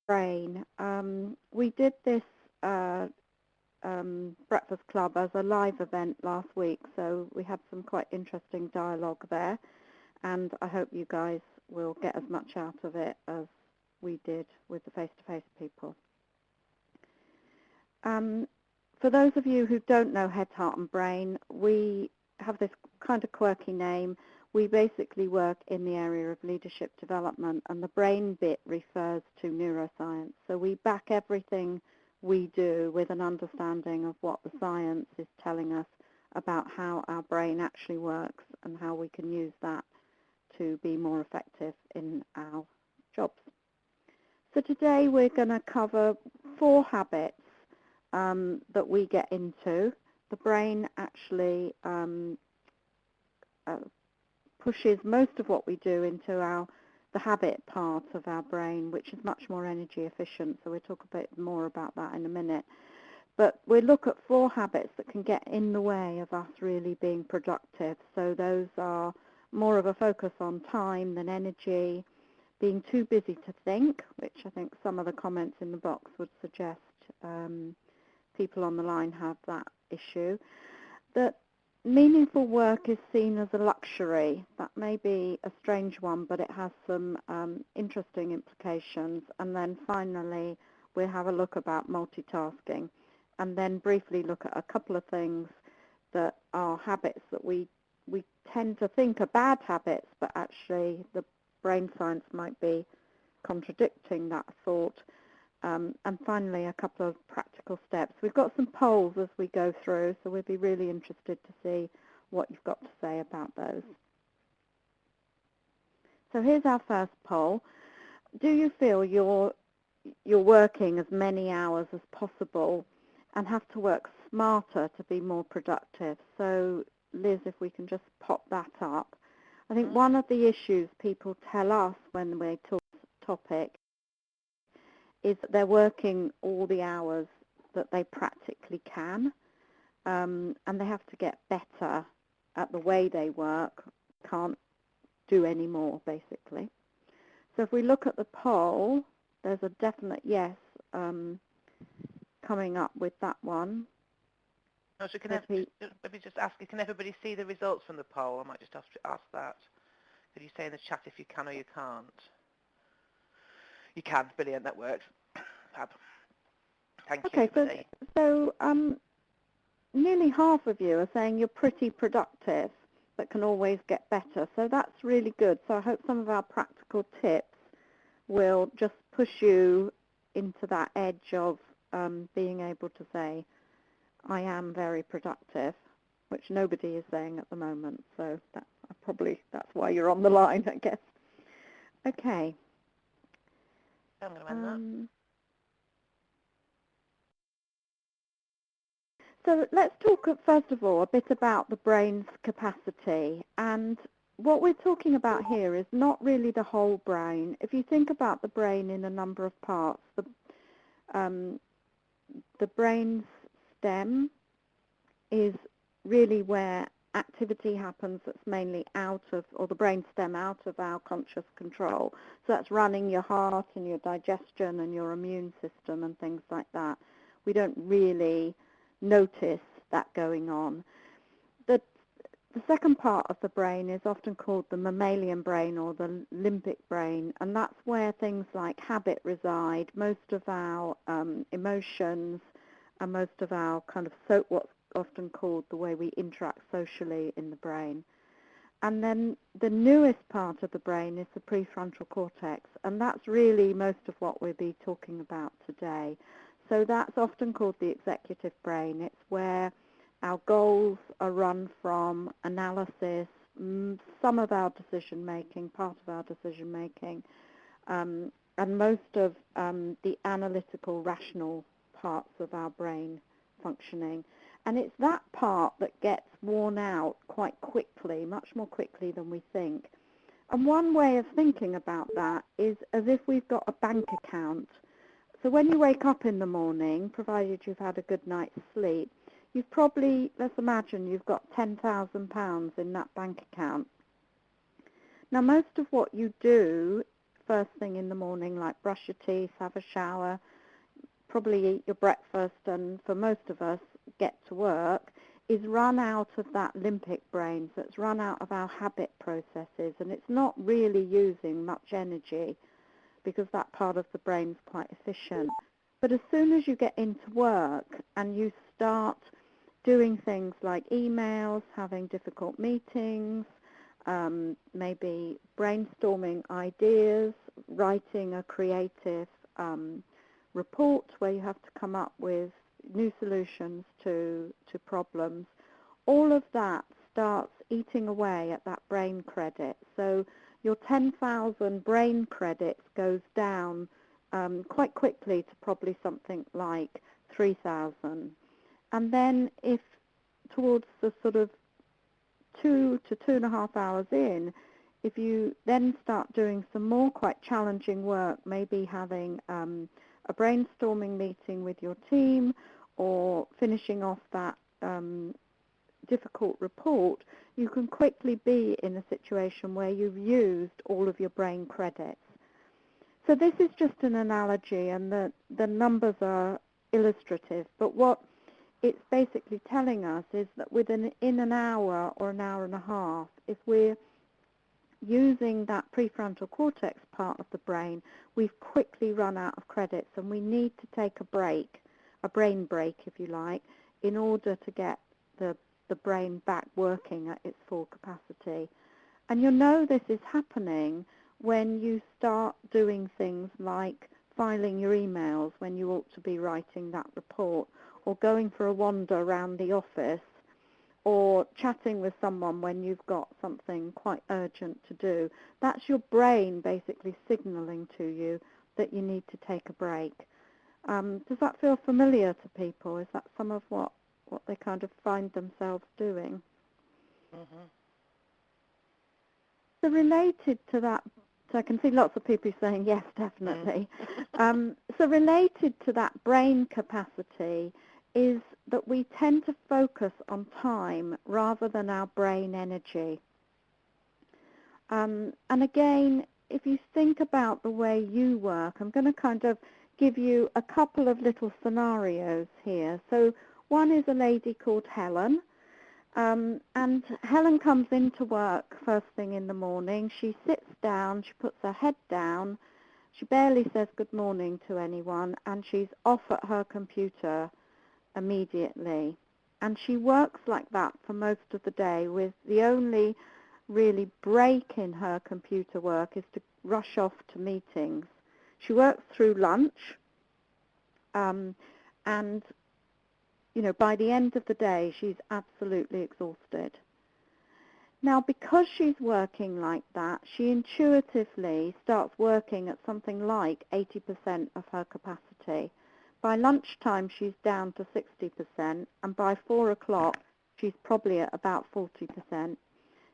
brain. We did this Breakfast Club as a live event last week, so we had some quite interesting dialogue there, and I hope you guys will get as much out of it as we did with the face-to-face people. For those of you who don't know Head, Heart and Brain, we have this kind of quirky name. We basically work in the area of leadership development, and the brain bit refers to neuroscience. So we back everything we do with an understanding of what the science is telling us about how our brain actually works and how we can use that to be more effective in our jobs. So today we're going to cover 4 habits that we get into. The brain actually pushes most of what we do into the habit part of our brain, which is much more energy efficient. So we'll talk a bit more about that in a minute. But we'll look at 4 habits that can get in the way of us really being productive. So those are more of a focus on time than energy, being too busy to think, which I think some of the comments in the box would suggest people on the line have that issue. That meaningful work is seen as a luxury. That may be a strange one, but it has some interesting implications. And then finally, we'll have a look about multitasking, and then briefly look at a couple of things that are habits that we tend to think are bad habits, but actually the brain science might be contradicting that thought. And finally, a couple of practical steps. We've got some polls as we go through, so we'll be really interested to see what you've got to say about those. So here's our first poll. Do you feel you're working as many hours as possible and have to work smarter to be more productive? So Liz, if we can just pop that up. I think one of the issues people tell us when we talk topic is that they're working all the hours that they practically can, and they have to get better at the way they work, can't do any more, basically. So if we look at the poll, there's a definite yes coming up with that one. No, so maybe just ask, can everybody see the results from the poll? I might just have to ask that. Could you say in the chat if you can or you can't? You can. Brilliant. That works. Fab. Thank you, everybody. So nearly half of you are saying you're pretty productive, but can always get better. So that's really good. So I hope some of our practical tips will just push you into that edge of being able to say, I am very productive, which nobody is saying at the moment. So that's why you're on the line, I guess. Okay. I'm going to end that. So let's talk, first of all, a bit about the brain's capacity. And what we're talking about here is not really the whole brain. If you think about the brain in a number of parts, the brain's stem is really where activity happens that's mainly or the brain stem out of our conscious control. So that's running your heart and your digestion and your immune system and things like that. We don't really notice that going on. The second part of the brain is often called the mammalian brain or the limbic brain, and that's where things like habit reside, most of our emotions, and most of our kind of what's often called the way we interact socially in the brain. And then the newest part of the brain is the prefrontal cortex, and that's really most of what we'll be talking about today. So that's often called the executive brain. It's where our goals are run from, analysis, some of our decision-making, part of our decision-making, and most of the analytical, rational parts of our brain functioning. And it's that part that gets worn out quite quickly, much more quickly than we think. And one way of thinking about that is as if we've got a bank account. So when you wake up in the morning, provided you've had a good night's sleep, you've probably, let's imagine you've got £10,000 in that bank account. Now most of what you do first thing in the morning, like brush your teeth, have a shower, probably eat your breakfast, and for most of us, get to work, is run out of that limbic brain, so it's run out of our habit processes, and it's not really using much energy because that part of the brain's quite efficient. But as soon as you get into work and you start doing things like emails, having difficult meetings, maybe brainstorming ideas, writing a creative report where you have to come up with new solutions to problems, all of that starts eating away at that brain credit. So your 10,000 brain credits goes down quite quickly to probably something like 3,000. And then if towards the sort of 2 to 2.5 hours in, if you then start doing some more quite challenging work, maybe having a brainstorming meeting with your team or finishing off that difficult report, you can quickly be in a situation where you've used all of your brain credits. So this is just an analogy, and the numbers are illustrative, but what it's basically telling us is that in an hour or an hour and a half, if we're using that prefrontal cortex part of the brain, we've quickly run out of credits, and we need to take a break, a brain break if you like, in order to get the brain back working at its full capacity. And you'll know this is happening when you start doing things like filing your emails when you ought to be writing that report, or going for a wander around the office, or chatting with someone when you've got something quite urgent to do. That's your brain basically signaling to you that you need to take a break. Does that feel familiar to people? Is that some of what they kind of find themselves doing? Mm-hmm. So related to that, so I can see lots of people saying yes, definitely. So related to that brain capacity is that we tend to focus on time rather than our brain energy. And again, if you think about the way you work, I'm going to kind of give you a couple of little scenarios here. So one is a lady called Helen. And Helen comes into work first thing in the morning. She sits down, she puts her head down, she barely says good morning to anyone, and she's off at her computer immediately. And she works like that for most of the day, with the only really break in her computer work is to rush off to meetings. She works through lunch, and you know, by the end of the day, she's absolutely exhausted. Now, because she's working like that, she intuitively starts working at something like 80% of her capacity. By lunchtime, she's down to 60%, and by 4 o'clock, she's probably at about 40%.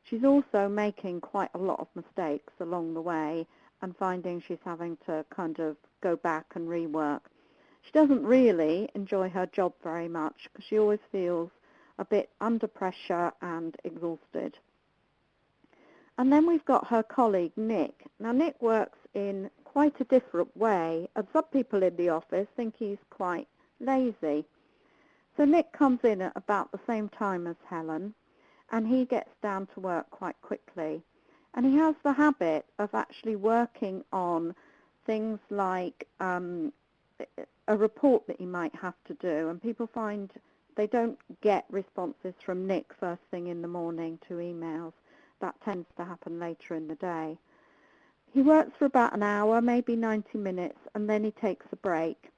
She's also making quite a lot of mistakes along the way and finding she's having to kind of go back and rework. She doesn't really enjoy her job very much because she always feels a bit under pressure and exhausted. And then we've got her colleague, Nick. Now, Nick works in quite a different way, and some people in the office think he's quite lazy. So Nick comes in at about the same time as Helen, and he gets down to work quite quickly. And he has the habit of actually working on things like a report that you might have to do, and people find they don't get responses from Nick first thing in the morning to emails. That tends to happen later in the day. He works for about an hour, maybe 90 minutes, and then he takes a break.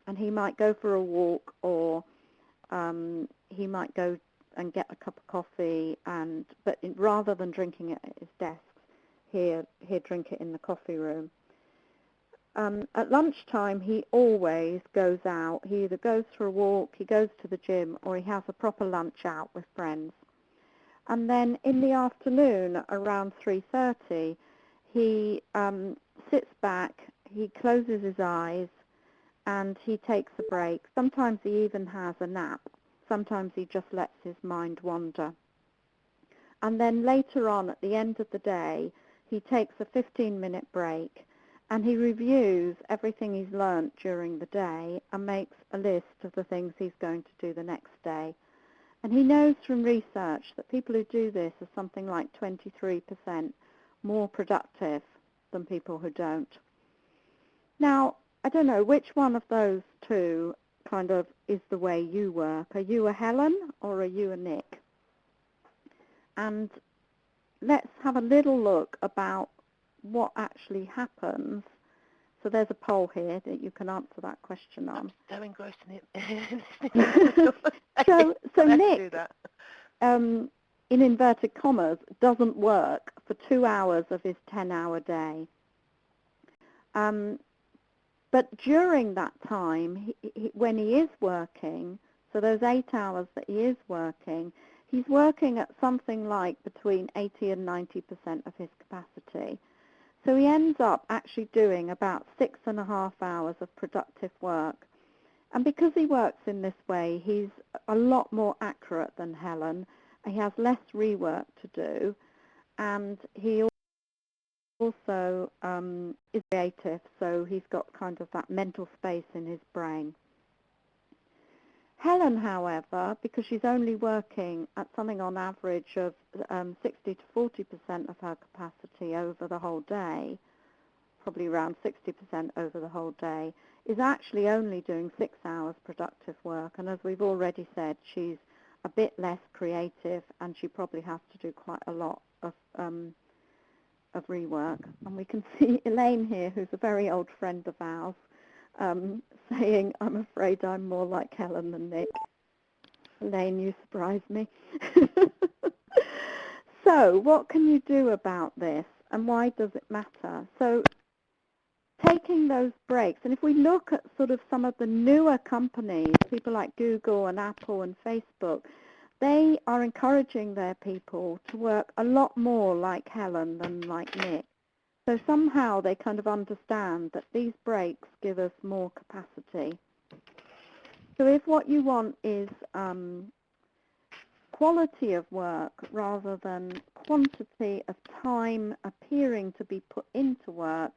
And he might go for a walk, or he might go and get a cup of coffee, but rather than drinking it at his desk, he'll drink it in the coffee room. At lunchtime, he always goes out. He either goes for a walk, he goes to the gym, or he has a proper lunch out with friends. And then in the afternoon, around 3:30, he sits back, he closes his eyes, and he takes a break. Sometimes he even has a nap. Sometimes he just lets his mind wander. And then later on, at the end of the day, he takes a 15-minute break and he reviews everything he's learnt during the day and makes a list of the things he's going to do the next day. And he knows from research that people who do this are something like 23% more productive than people who don't. Now, I don't know, which one of those two kind of is the way you work? Are you a Helen or are you a Nick? And let's have a little look about what actually happens. So there's a poll here that you can answer that question on. I'm so engrossed in it. So Nick, in inverted commas, doesn't work for 2 hours of his 10-hour day. But during that time, when he is working, so those 8 hours that he is working, he's working at something like between 80 and 90% of his capacity. So he ends up actually doing about 6.5 hours of productive work. And because he works in this way, he's a lot more accurate than Helen. He has less rework to do, and he also is creative, so he's got kind of that mental space in his brain. Helen, however, because she's only working at something on average of 60 to 40% of her capacity over the whole day, probably around 60% over the whole day, is actually only doing 6 hours productive work. And as we've already said, she's a bit less creative, and she probably has to do quite a lot of rework. And we can see Elaine here, who's a very old friend of ours, saying, I'm afraid I'm more like Helen than Nick. Elaine, you surprise me. So what can you do about this, and why does it matter? So taking those breaks, and if we look at sort of some of the newer companies, people like Google and Apple and Facebook, they are encouraging their people to work a lot more like Helen than like Nick. So somehow they kind of understand that these breaks give us more capacity. So if what you want is quality of work rather than quantity of time appearing to be put into work,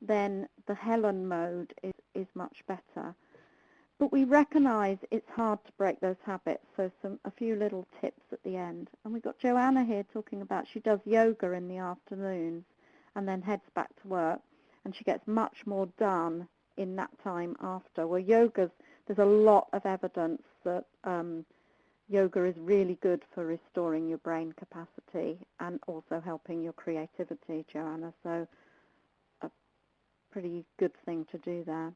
then the Helen mode is much better. But we recognize it's hard to break those habits, so a few little tips at the end. And we've got Joanna here talking about she does yoga in the afternoons and then heads back to work, and she gets much more done in that time after. Well, there's a lot of evidence that yoga is really good for restoring your brain capacity and also helping your creativity, Joanna, so a pretty good thing to do there.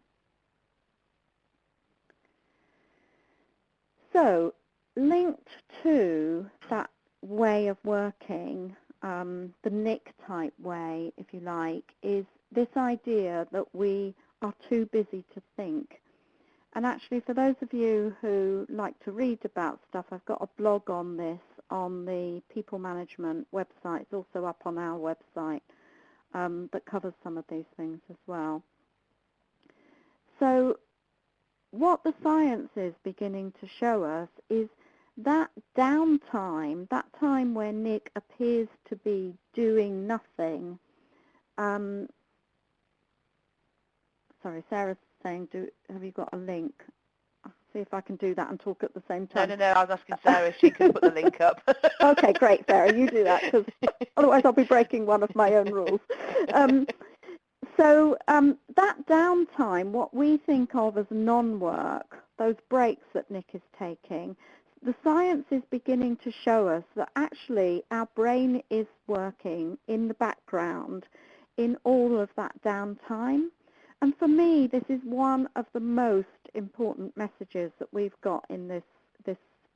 So linked to that way of working, the Nick type way, if you like, is this idea that we are too busy to think. And actually, for those of you who like to read about stuff, I've got a blog on this on the People Management website. It's also up on our website that covers some of these things as well. So what the science is beginning to show us is that downtime, that time where Nick appears to be doing nothing. Sorry, Sarah's saying, have you got a link? I'll see if I can do that and talk at the same time. No, I was asking Sarah if she could put the link up. Okay, great, Sarah, you do that, because otherwise I'll be breaking one of my own rules. So that downtime, what we think of as non-work, those breaks that Nick is taking, the science is beginning to show us that actually our brain is working in the background in all of that downtime. And for me, this is one of the most important messages that we've got in this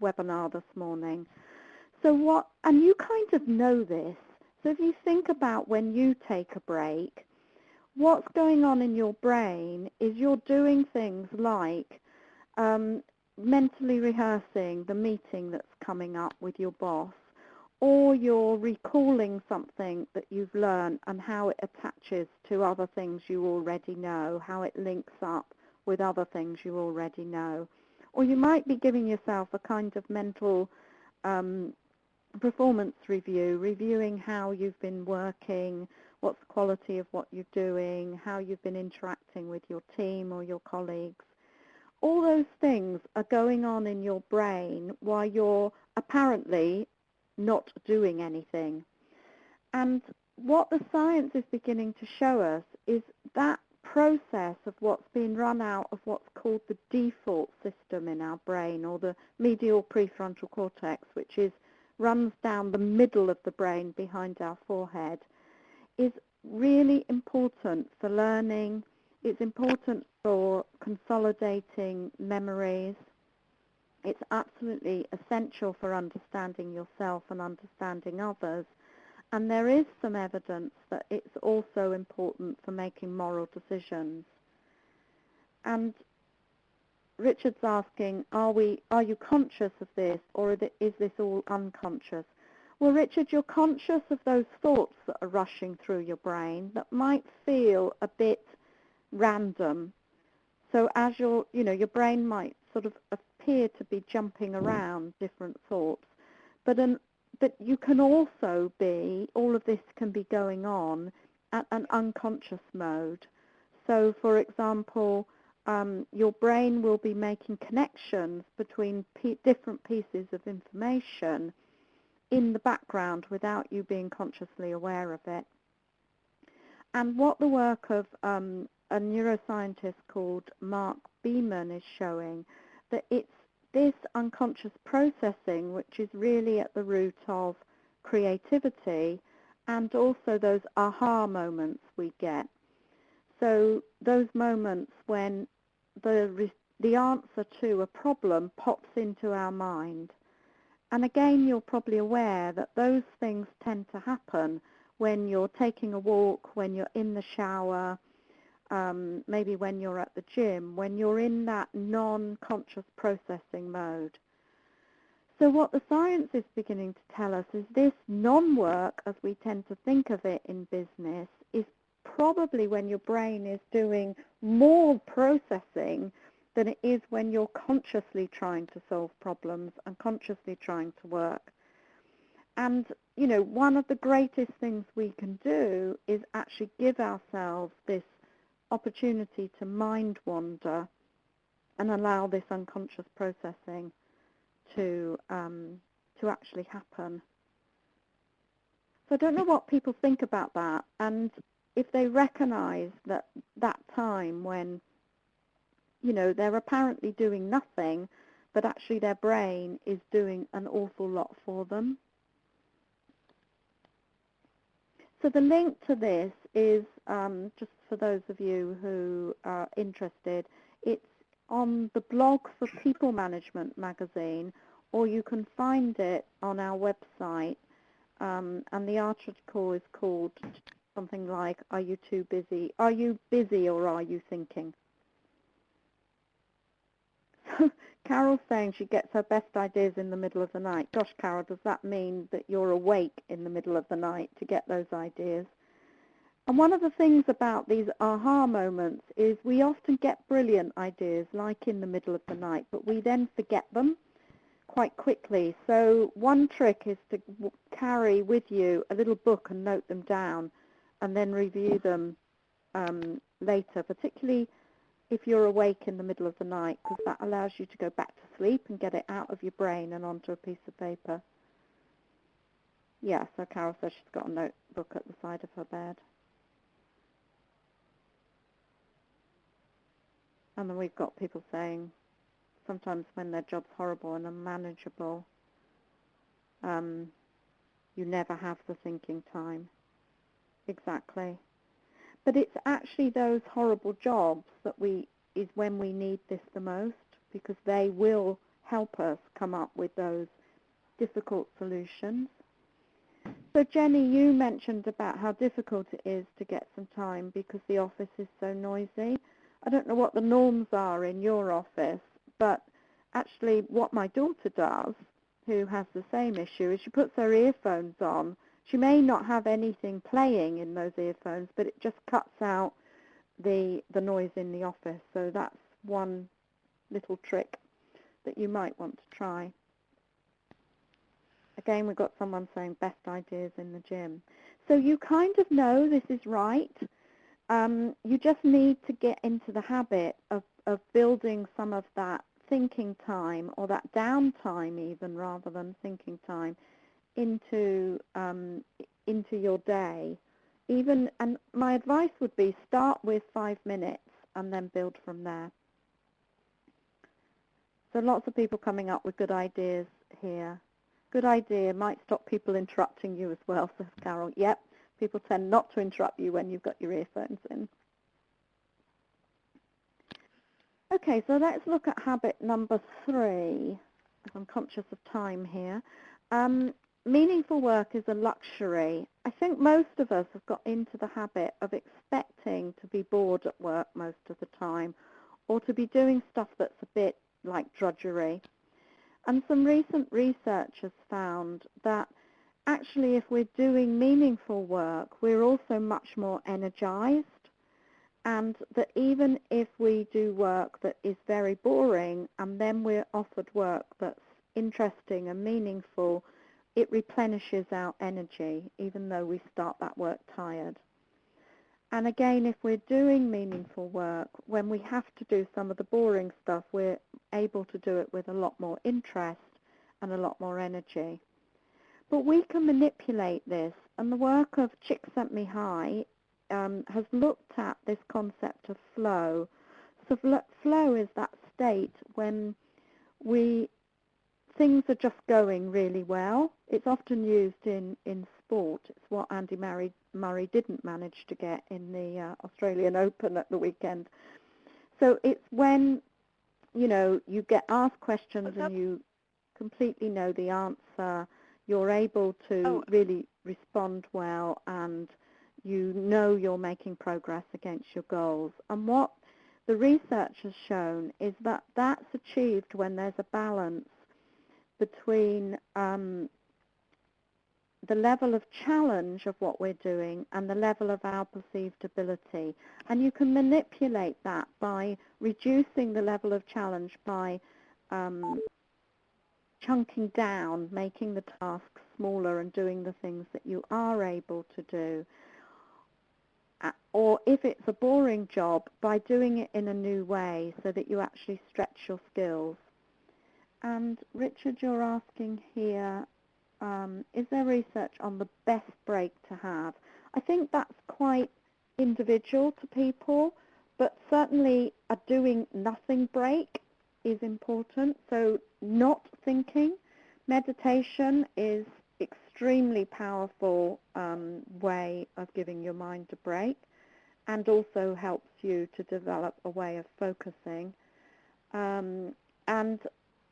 webinar this morning. So and you kind of know this, so if you think about when you take a break, what's going on in your brain is you're doing things like mentally rehearsing the meeting that's coming up with your boss, or you're recalling something that you've learned and how it attaches to other things you already know, how it links up with other things you already know. Or you might be giving yourself a kind of mental performance review, reviewing how you've been working, what's the quality of what you're doing, how you've been interacting with your team or your colleagues. All those things are going on in your brain while you're apparently not doing anything. And what the science is beginning to show us is that process of what's being run out of what's called the default system in our brain, or the medial prefrontal cortex, which runs down the middle of the brain behind our forehead, is really important for learning. It's important for consolidating memories. It's absolutely essential for understanding yourself and understanding others. And there is some evidence that it's also important for making moral decisions. And Richard's asking, are you conscious of this, or is this all unconscious? Well, Richard, you're conscious of those thoughts that are rushing through your brain that might feel a bit random. So as your brain might sort of appear to be jumping around different thoughts, but you can also all of this can be going on at an unconscious mode. So, for example, your brain will be making connections between different pieces of information in the background without you being consciously aware of it. And what the work of a neuroscientist called Mark Beeman is showing, that it's this unconscious processing which is really at the root of creativity and also those aha moments we get. So those moments when the answer to a problem pops into our mind. And again, you're probably aware that those things tend to happen when you're taking a walk, when you're in the shower, maybe when you're at the gym, when you're in that non-conscious processing mode. So what the science is beginning to tell us is this non-work, as we tend to think of it in business, is probably when your brain is doing more processing than it is when you're consciously trying to solve problems and consciously trying to work. And, one of the greatest things we can do is actually give ourselves this opportunity to mind wander and allow this unconscious processing to actually happen. So I don't know what people think about that, and if they recognize that time when they're apparently doing nothing, but actually their brain is doing an awful lot for them. So the link to this is, just for those of you who are interested, it's on the blog for People Management magazine, or you can find it on our website. And the article is called something like, Are you too busy? Are you busy or are you thinking? Carol's saying she gets her best ideas in the middle of the night. Gosh, Carol, does that mean that you're awake in the middle of the night to get those ideas? And one of the things about these aha moments is we often get brilliant ideas like in the middle of the night, but we then forget them quite quickly. So one trick is to carry with you a little book and note them down and then review them later, particularly if you're awake in the middle of the night, because that allows you to go back to sleep and get it out of your brain and onto a piece of paper. Yeah, so Carol says she's got a notebook at the side of her bed. And then we've got people saying sometimes when their job's horrible and unmanageable, you never have the thinking time. Exactly. But it's actually those horrible jobs that is when we need this the most, because they will help us come up with those difficult solutions. So Jenny, you mentioned about how difficult it is to get some time because the office is so noisy. I don't know what the norms are in your office, but actually what my daughter does, who has the same issue, is she puts her earphones on. She may not have anything playing in those earphones, but it just cuts out the noise in the office. So that's one little trick that you might want to try. again, we've got someone saying best ideas in the gym. So you kind of know this is right. You just need to get into the habit of building some of that thinking time, or that downtime even, rather than thinking time, into your day. And my advice would be start with 5 minutes and then build from there. So lots of people coming up with good ideas here. Good idea might stop people interrupting you as well, says Carol. Yep, people tend not to interrupt you when you've got your earphones in. Okay, so let's look at habit number 3. I'm conscious of time here. Meaningful work is a luxury. I think most of us have got into the habit of expecting to be bored at work most of the time, or to be doing stuff that's a bit like drudgery. And some recent research has found that actually if we're doing meaningful work, we're also much more energized, and that even if we do work that is very boring and then we're offered work that's interesting and meaningful, it replenishes our energy even though we start that work tired. And again, if we're doing meaningful work, when we have to do some of the boring stuff, we're able to do it with a lot more interest and a lot more energy. But we can manipulate this, and the work of Csikszentmihalyi has looked at this concept of flow. So flow is that state when things are just going really well. It's often used in sport. It's what Andy Murray didn't manage to get in the Australian Open at the weekend. So it's when, you get asked questions and you completely know the answer, you're able to really respond well, and you know you're making progress against your goals. And what the research has shown is that that's achieved when there's a balance between the level of challenge of what we're doing and the level of our perceived ability. And you can manipulate that by reducing the level of challenge by chunking down, making the tasks smaller and doing the things that you are able to do. Or if it's a boring job, by doing it in a new way so that you actually stretch your skills. And Richard, you're asking here, is there research on the best break to have? I think that's quite individual to people, but certainly a doing nothing break is important. So not thinking. Meditation is extremely powerful way of giving your mind a break, and also helps you to develop a way of focusing. And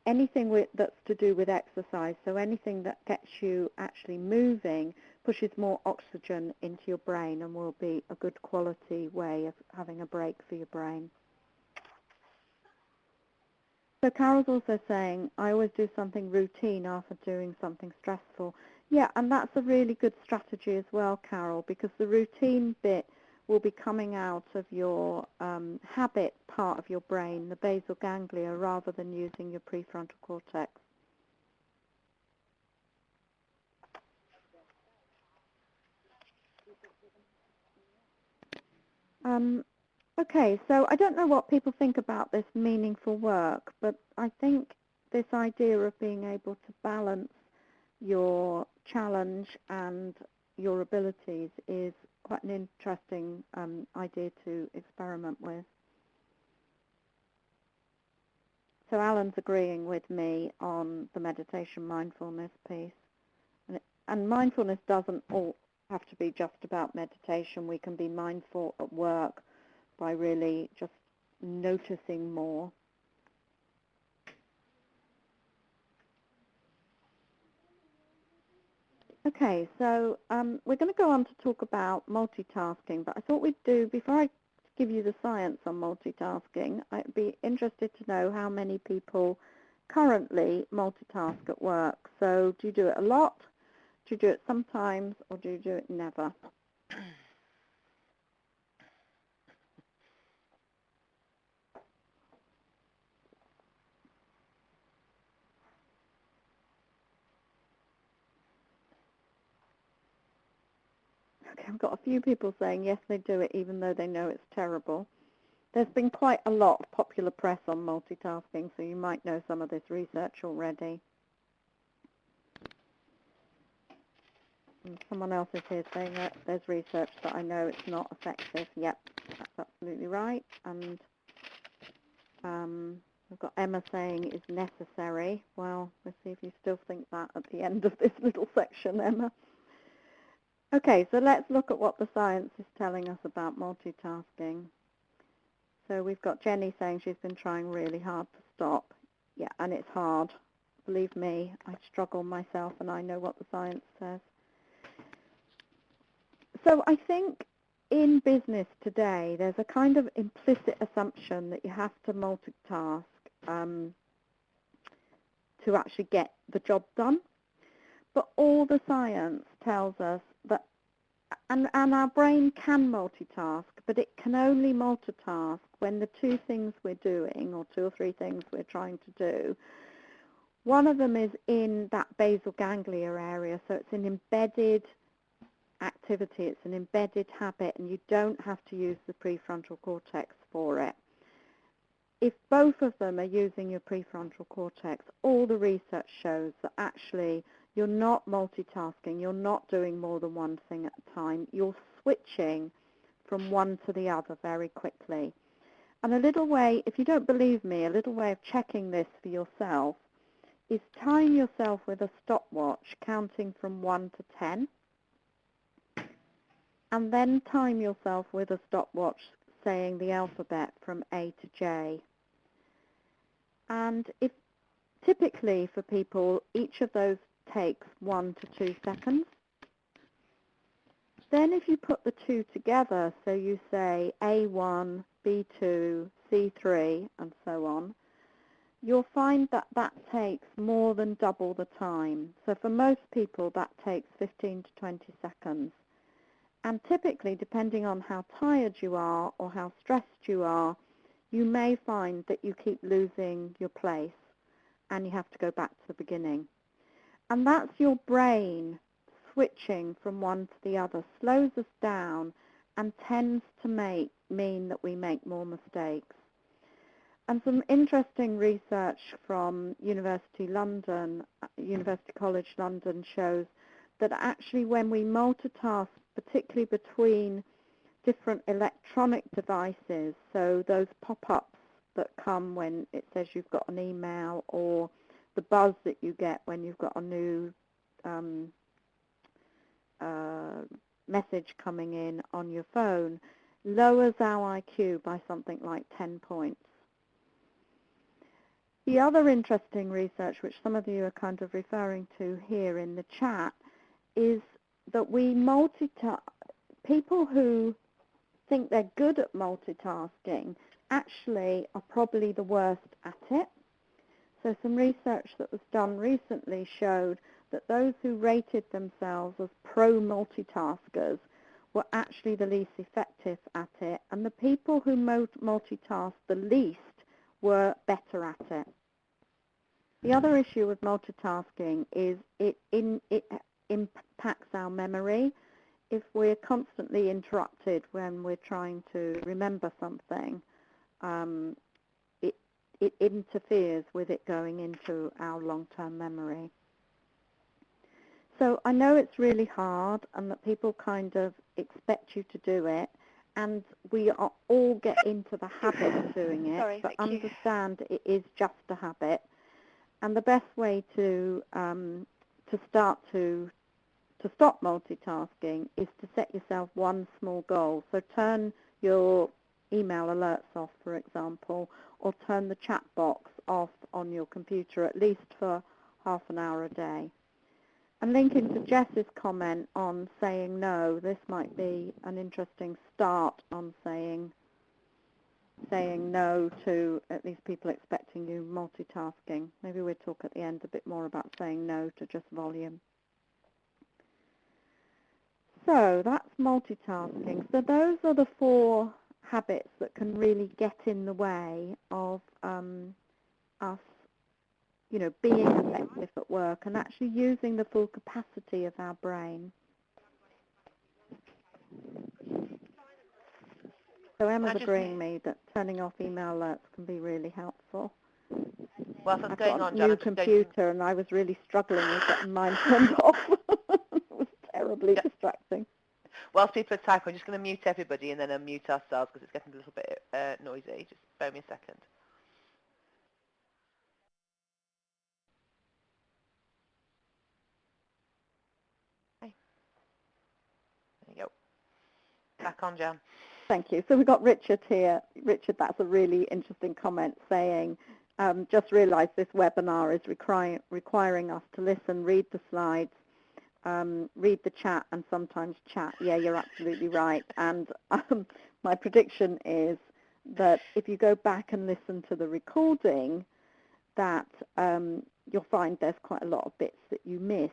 anything that's to do with exercise, so anything that gets you actually moving, pushes more oxygen into your brain and will be a good quality way of having a break for your brain. So Carol's also saying, I always do something routine after doing something stressful. Yeah, and that's a really good strategy as well, Carol, because the routine bit will be coming out of your habit part of your brain, the basal ganglia, rather than using your prefrontal cortex. Okay, so I don't know what people think about this meaningful work, but I think this idea of being able to balance your challenge and your abilities is quite an interesting idea to experiment with. So Alan's agreeing with me on the meditation mindfulness piece. And mindfulness doesn't all have to be just about meditation. We can be mindful at work by really just noticing more. Okay, so we're going to go on to talk about multitasking, but I thought we'd do, before I give you the science on multitasking, I'd be interested to know how many people currently multitask at work. So do you do it a lot, do you do it sometimes, or do you do it never? I've got a few people saying yes, they do it even though they know it's terrible. There's been quite a lot of popular press on multitasking, so you might know some of this research already. And someone else is here saying that there's research that I know it's not effective. Yep, that's absolutely right. And we've got Emma saying it is necessary. Well, let's see if you still think that at the end of this little section, Emma. Okay, so let's look at what the science is telling us about multitasking. So we've got Jenny saying she's been trying really hard to stop. Yeah, and it's hard. Believe me, I struggle myself, and I know what the science says. So I think in business today, there's a kind of implicit assumption that you have to multitask to actually get the job done. But all the science tells us that, and our brain can multitask, but it can only multitask when the two things we're doing, or two or three things we're trying to do, one of them is in that basal ganglia area, so it's an embedded activity, it's an embedded habit, and you don't have to use the prefrontal cortex for it. If both of them are using your prefrontal cortex, all the research shows that actually you're not multitasking, you're not doing more than one thing at a time, you're switching from one to the other very quickly. And a little way, if you don't believe me, a little way of checking this for yourself is time yourself with a stopwatch counting from 1 to 10, and then time yourself with a stopwatch saying the alphabet from A to J. And if typically for people, each of those takes 1 to 2 seconds. Then if you put the two together, so you say A1, B2, C3, and so on, you'll find that that takes more than double the time. So for most people, that takes 15 to 20 seconds. And typically, depending on how tired you are or how stressed you are, you may find that you keep losing your place and you have to go back to the beginning. And that's your brain switching from one to the other, slows us down and tends to mean that we make more mistakes. And some interesting research from University College London shows that actually when we multitask, particularly between different electronic devices, so those pop-ups that come when it says you've got an email, or the buzz that you get when you've got a new message coming in on your phone, lowers our IQ by something like 10 points. The other interesting research, which some of you are kind of referring to here in the chat, is that we multitask. People who think they're good at multitasking actually are probably the worst at it. So some research that was done recently showed that those who rated themselves as pro-multitaskers were actually the least effective at it, and the people who multitasked the least were better at it. The other issue with multitasking is it impacts our memory. If we're constantly interrupted when we're trying to remember something, it interferes with it going into our long-term memory. So I know it's really hard and that people kind of expect you to do it, and we are all get into the habit of doing it, but understand it is just a habit. And the best way to start to stop multitasking is to set yourself one small goal. So turn your email alerts off, for example, or turn the chat box off on your computer at least for half an hour a day. And linking to Jess's comment on saying no, this might be an interesting start on saying no to at least people expecting you multitasking. Maybe we'll talk at the end a bit more about saying no to just volume. So that's multitasking. So those are the 4 habits that can really get in the way of us, being effective at work and actually using the full capacity of our brain. So Emma's agreeing me that turning off email alerts can be really helpful. Whilst that's I've going got on, a Jan, new I'm just going computer and I was really struggling with getting mine turned off. It was terribly distracting. Whilst people are typing, I'm just going to mute everybody and then unmute ourselves because it's getting a little bit noisy. Just bear me a second. Okay. There you go. Back on, Jan. Thank you. So we've got Richard here. Richard, that's a really interesting comment saying, just realised this webinar is requiring us to listen, read the slides, read the chat, and sometimes chat. Yeah, you're absolutely right. And my prediction is that if you go back and listen to the recording, that you'll find there's quite a lot of bits that you missed.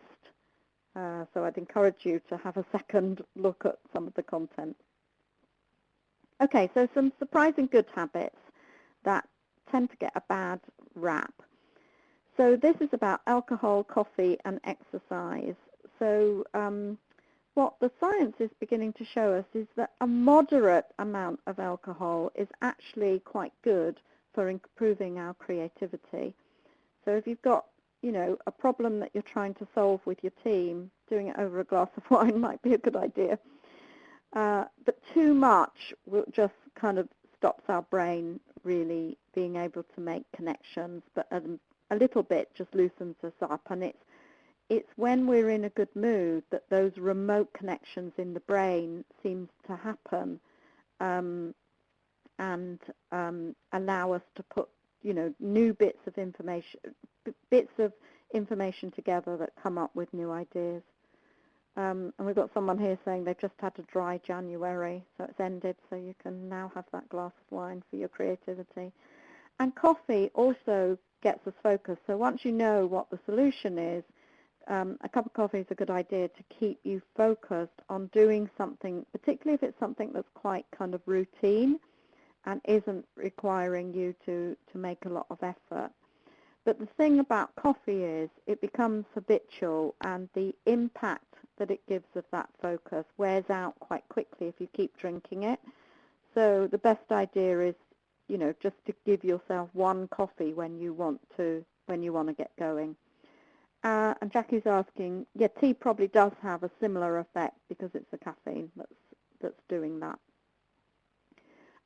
So I'd encourage you to have a second look at some of the content. Okay, so some surprising good habits that tend to get a bad rap. So this is about alcohol, coffee, and exercise. So what the science is beginning to show us is that a moderate amount of alcohol is actually quite good for improving our creativity. So if you've got, a problem that you're trying to solve with your team, doing it over a glass of wine might be a good idea. But too much will just kind of stops our brain really being able to make connections, but a little bit just loosens us up. And it's when we're in a good mood that those remote connections in the brain seems to happen and allow us to put, new bits of information together that come up with new ideas. And we've got someone here saying they've just had a dry January, so it's ended, so you can now have that glass of wine for your creativity. And coffee also gets us focused. So once you know what the solution is, a cup of coffee is a good idea to keep you focused on doing something, particularly if it's something that's quite kind of routine and isn't requiring you to make a lot of effort. But the thing about coffee is it becomes habitual, and the impact that it gives of that focus wears out quite quickly if you keep drinking it. So the best idea is, just to give yourself one coffee when you want to get going. And Jackie's asking, yeah, tea probably does have a similar effect because it's the caffeine that's doing that.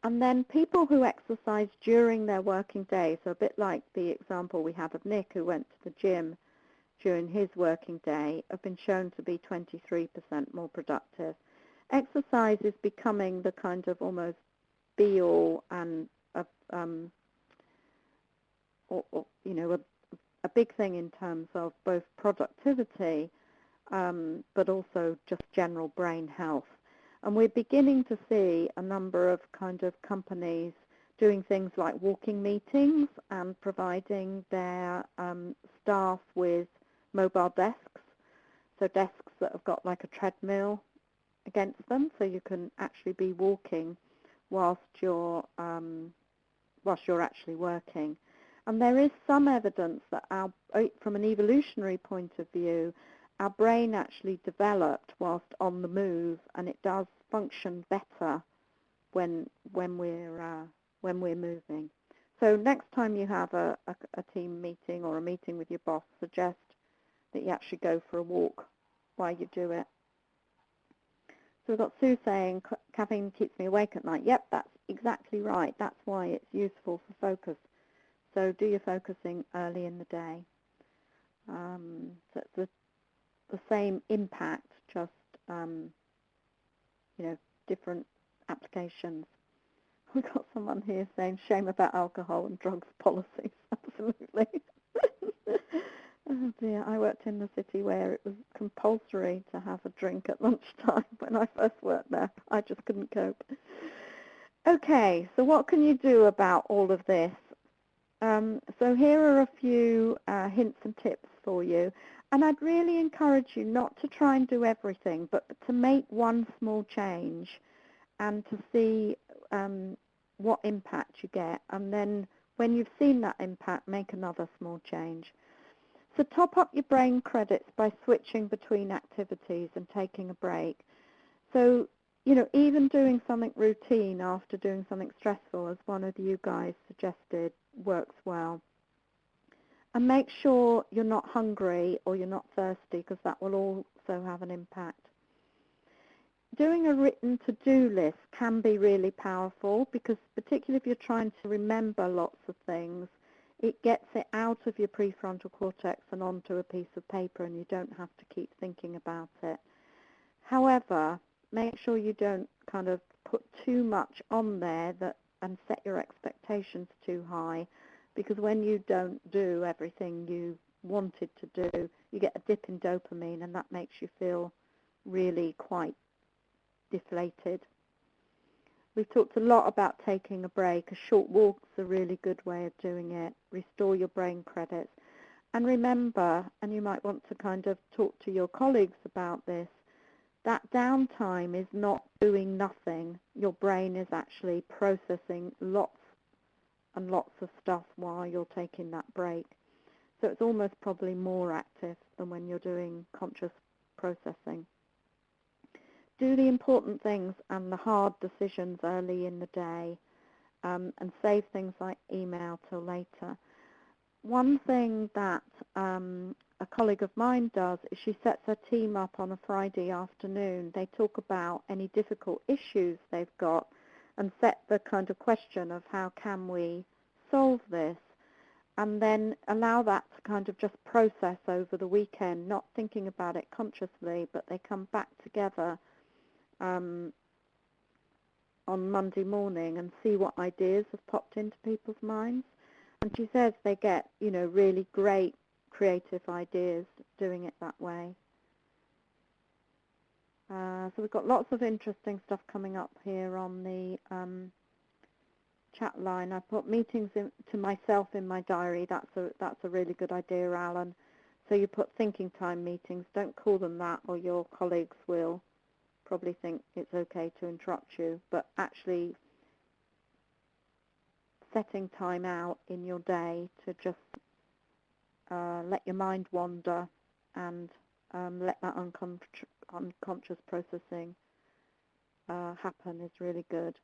And then people who exercise during their working day, so a bit like the example we had of Nick who went to the gym during his working day, have been shown to be 23% more productive. Exercise is becoming the kind of almost be-all and a big thing in terms of both productivity, but also just general brain health. And we're beginning to see a number of kind of companies doing things like walking meetings and providing their staff with mobile desks, so desks that have got like a treadmill against them, so you can actually be walking whilst you're actually working. And there is some evidence that from an evolutionary point of view, our brain actually developed whilst on the move, and it does function better when we're moving. So next time you have a team meeting or a meeting with your boss, suggest that you actually go for a walk while you do it. So we've got Sue saying caffeine keeps me awake at night. Yep, that's exactly right. That's why it's useful for focus. So do your focusing early in the day. So it's the same impact, just different applications. We've got someone here saying shame about alcohol and drugs policies. Absolutely. Oh dear, I worked in the city where it was compulsory to have a drink at lunchtime when I first worked there. I just couldn't cope. Okay, so what can you do about all of this? So here are a few hints and tips for you. And I'd really encourage you not to try and do everything, but to make one small change and to see what impact you get. And then when you've seen that impact, make another small change. So top up your brain credits by switching between activities and taking a break. So, even doing something routine after doing something stressful, as one of you guys suggested, works well. And make sure you're not hungry or you're not thirsty, because that will also have an impact. Doing a written to-do list can be really powerful, because particularly if you're trying to remember lots of things, it gets it out of your prefrontal cortex and onto a piece of paper, and you don't have to keep thinking about it. However, make sure you don't kind of put too much on there and set your expectations too high, because when you don't do everything you wanted to do, you get a dip in dopamine, and that makes you feel really quite deflated. We've talked a lot about taking a break. A short walk's a really good way of doing it. Restore your brain credits. And remember, and you might want to kind of talk to your colleagues about this, that downtime is not doing nothing. Your brain is actually processing lots and lots of stuff while you're taking that break. So it's almost probably more active than when you're doing conscious processing. Do the important things and the hard decisions early in the day, and save things like email till later. One thing that a colleague of mine does is she sets her team up on a Friday afternoon. They talk about any difficult issues they've got and set the kind of question of how can we solve this, and then allow that to kind of just process over the weekend, not thinking about it consciously, but they come back together on Monday morning and see what ideas have popped into people's minds. And she says they get, really great creative ideas doing it that way. So we've got lots of interesting stuff coming up here on the chat line. I put meetings to myself in my diary. That's a really good idea, Alan. So you put thinking time meetings. Don't call them that, or your colleagues will probably think it's okay to interrupt you, but actually setting time out in your day to just let your mind wander and let that unconscious processing happen is really good.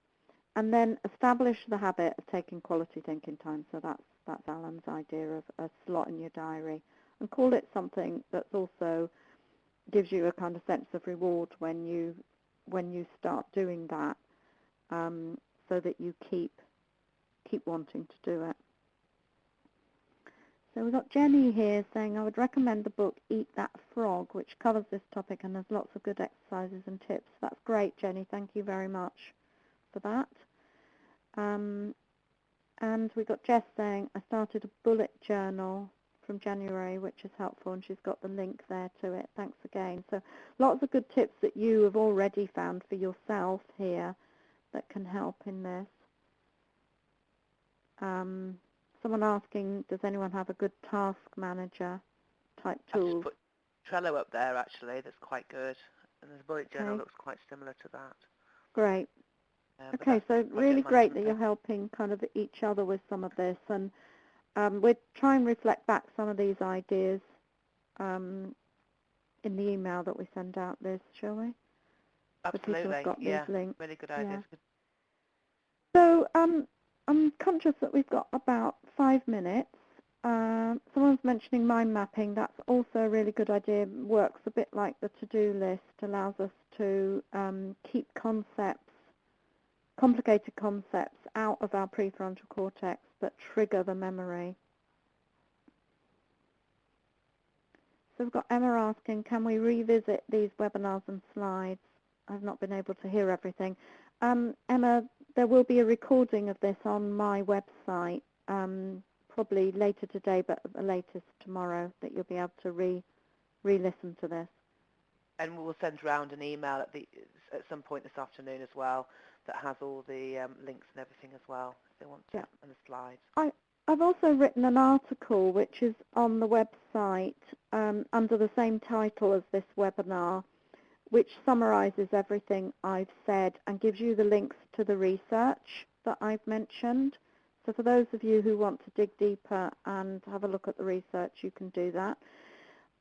And then establish the habit of taking quality thinking time. So that's Alan's idea of a slot in your diary, and call it something that's also gives you a kind of sense of reward when you start doing that, so that you keep wanting to do it. So we've got Jenny here saying, I would recommend the book Eat That Frog, which covers this topic and has lots of good exercises and tips. That's great, Jenny. Thank you very much for that. And we've got Jess saying, I started a bullet journal from January, which is helpful, and she's got the link there to it. Thanks again. So lots of good tips that you have already found for yourself here that can help in this. Someone asking, does anyone have a good task manager type tool? I've just put Trello up there, actually. That's quite good. And the bullet journal looks quite similar to that. Great. Okay, so really great that you're helping kind of each other with some of this. And we'll try and reflect back some of these ideas in the email that we send out, Liz, shall we? Absolutely, yeah. Really good ideas. Yeah. So I'm conscious that we've got about 5 minutes. Someone's mentioning mind mapping. That's also a really good idea. Works a bit like the to-do list, allows us to keep complicated concepts out of our prefrontal cortex that trigger the memory. So we've got Emma asking, can we revisit these webinars and slides? I've not been able to hear everything. Emma, there will be a recording of this on my website, probably later today, but at the latest tomorrow, that you'll be able to re-listen to this. And we'll send around an email at some point this afternoon as well that has all the links and everything as well, if they want to, and the slides. I've also written an article which is on the website under the same title as this webinar, which summarises everything I've said and gives you the links to the research that I've mentioned. So for those of you who want to dig deeper and have a look at the research, you can do that.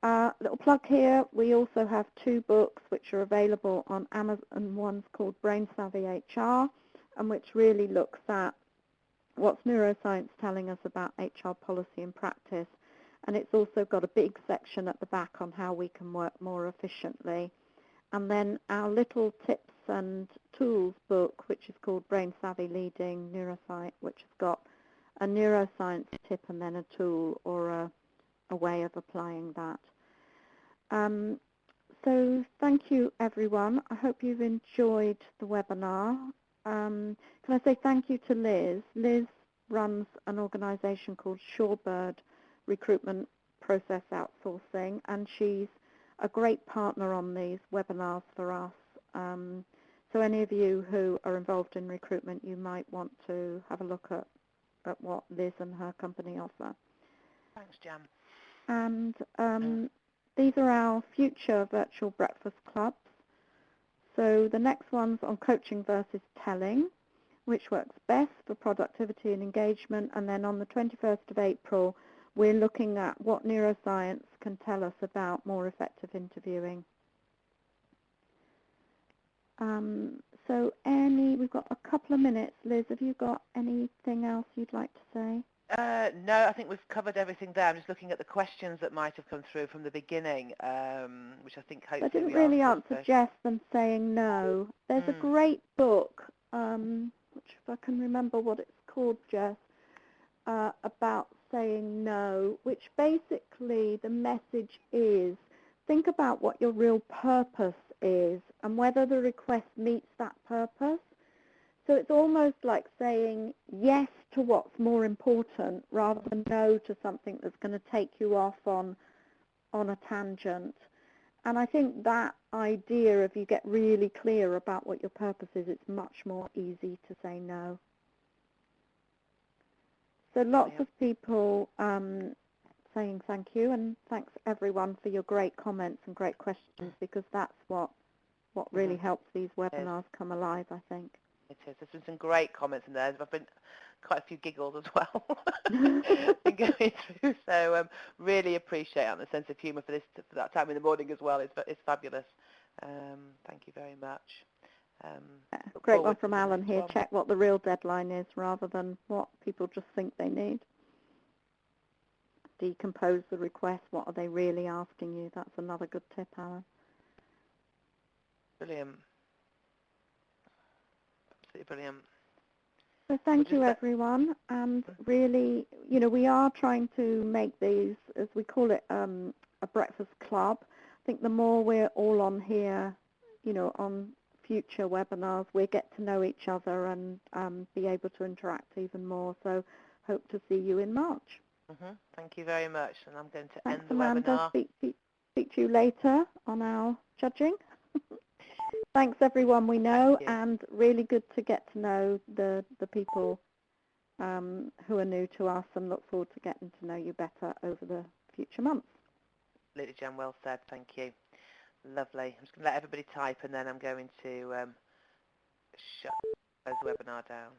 Little plug here, we also have 2 books which are available on Amazon. One's called Brain Savvy HR, and which really looks at what's neuroscience telling us about HR policy and practice. And it's also got a big section at the back on how we can work more efficiently. And then our little tips and tools book, which is called Brain Savvy Leading Neuroscience, which has got a neuroscience tip and then a tool or a way of applying that. So thank you, everyone. I hope you've enjoyed the webinar. Can I say thank you to Liz? Liz runs an organisation called Shorebird Recruitment Process Outsourcing, and she's a great partner on these webinars for us. So any of you who are involved in recruitment, you might want to have a look at what Liz and her company offer. Thanks, Jan. And these are our future virtual breakfast clubs. So the next one's on coaching versus telling, which works best for productivity and engagement. And then on the 21st of April, we're looking at what neuroscience can tell us about more effective interviewing. So we've got a couple of minutes. Liz, have you got anything else you'd like to say? No, I think we've covered everything there. I'm just looking at the questions that might have come through from the beginning, which I think hopefully I didn't we really answered. answer Jess and saying no. There's a great book, which if I can remember what it's called, Jess, about saying no, which basically the message is think about what your real purpose is and whether the request meets that purpose. So it's almost like saying yes to what's more important rather than no to something that's going to take you off on a tangent. And I think that idea, if you get really clear about what your purpose is, it's much more easy to say no. So lots of people saying thank you, and thanks everyone for your great comments and great questions, because that's what really helps these webinars come alive, I think. It is. There's been some great comments in there. There's been quite a few giggles as well in going through. So really appreciate it, and the sense of humour for that time in the morning as well. It's fabulous. Thank you very much. Great one from Alan here. Check what the real deadline is rather than what people just think they need. Decompose the request. What are they really asking you? That's another good tip, Alan. Brilliant. Absolutely brilliant. So thank you, everyone. And really, we are trying to make these, as we call it, a breakfast club. I think the more we're all on here, on future webinars, we get to know each other and be able to interact even more. So hope to see you in March. Thank you very much. And I'm going to end the Amanda. webinar. Speak to you later on our judging. Thanks, everyone we know, and really good to get to know the people who are new to us, and look forward to getting to know you better over the future months. Absolutely, Jen. Well said. Thank you. Lovely. I'm just going to let everybody type, and then I'm going to shut the webinar down.